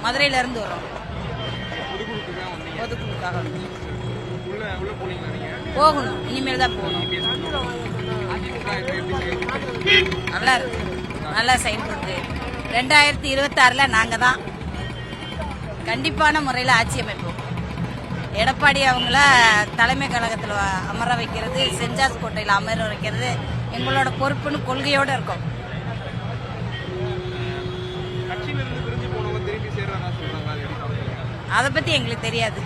மதுரையிலேருந்து வரோம். பொதுக்குழுக்காக போகணும். இனிமேல் தான் போகணும். நல்லா இருக்கு, நல்லா செயல்படுது. 2026 நாங்கள் தான் கண்டிப்பான முறையில் ஆட்சி அமைப்போம். எடப்பாடி அவங்கள தலைமை கழகத்தில் அமர வைக்கிறது, செஞ்சாஸ் கோட்டையில் அமர வைக்கிறது எங்களோட பொறுப்புன்னு கொள்கையோடு இருக்கோம். அதை பற்றி எங்களுக்கு தெரியாது.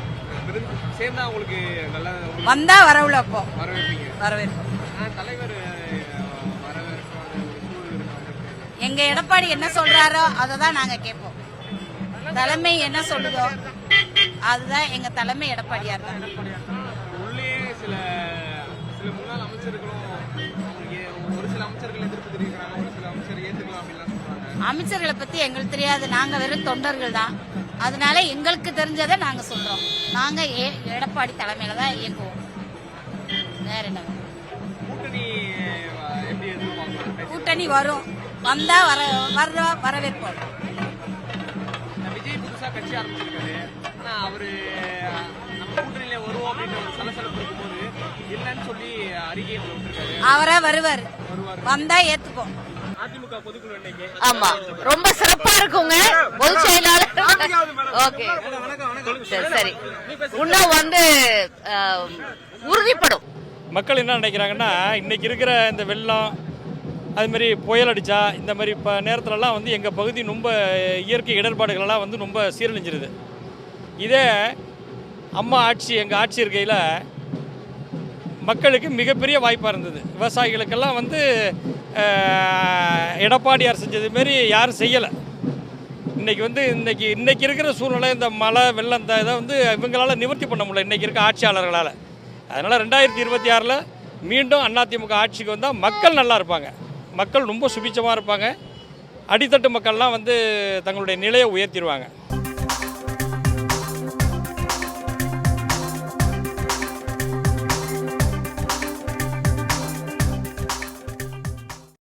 வந்தா வரவுல அப்போ வரவேற்போம். எங்க எடப்பாடி என்ன சொல்றாரோ அதை தான் நாங்க கேட்போம். தலைமை என்ன சொல்லுதோ அதுதான் எங்க தலைமை எடப்பாடியார் தான். அமைச்சர்களை பத்தி எங்களுக்கு தெரியாது. நாங்க வெறும் தொண்டர்கள் தான். அதனால எங்களுக்கு தெரிஞ்சதை நாங்க சொல்றோம். நாங்க எடப்பாடி தலைமையில தான் இயங்குவோம். வேற என்ன? கூட்டணி வரும். வந்தா வரவேற்போம். விஜய் புதுசா கட்சி ஆரம்பிச்சிருக்காரு. ஆனா அவரு நம்ம கூட்டணியில வருவோம் அப்படின்னு ஒரு சலசலப்பு இருக்கும்போது இல்லைன்னு சொல்லி அறிக்கை விட்டுருக்காரு. அவரா வருவார். வந்தா ஏத்துப்போம். அதிமுக பொதுக்குழு இன்னைக்கு. ஆமா, ரொம்ப சிறப்பா இருக்குங்க. பொதுச் செயலாளர் ஓகே சரி இன்னும் உறுதிப்படும். மக்கள் என்ன நினைக்கிறாங்கன்னா, இன்னைக்கு இருக்கிற இந்த வெள்ளம் அதுமாரி புயல் அடித்தா இந்த மாதிரி இப்போ நேரத்துலலாம் எங்கள் பகுதி ரொம்ப இயற்கை இடர்பாடுகளெல்லாம் ரொம்ப சீரழிஞ்சிருது. இதே அம்மா ஆட்சி எங்கள் ஆட்சி இருக்கையில் மக்களுக்கு மிகப்பெரிய வாய்ப்பாக இருந்தது. விவசாயிகளுக்கெல்லாம் எடப்பாடியார் செஞ்சது மாரி யாரும் செய்யலை. இன்றைக்கி இருக்கிற சூழ்நிலை, இந்த மழை வெள்ளம் இந்த இதை இவங்களால் நிவர்த்தி பண்ண முடியல இன்றைக்கி இருக்க ஆட்சியாளர்களால். அதனால் 2026 மீண்டும் அதிமுக ஆட்சிக்கு வந்தால் மக்கள் நல்லா இருப்பாங்க. மக்கள் ரொம்ப சுபிட்சமாக இருப்பாங்க. அடித்தட்டு மக்கள்லாம் தங்களுடைய நிலையை உயர்த்திடுவாங்க.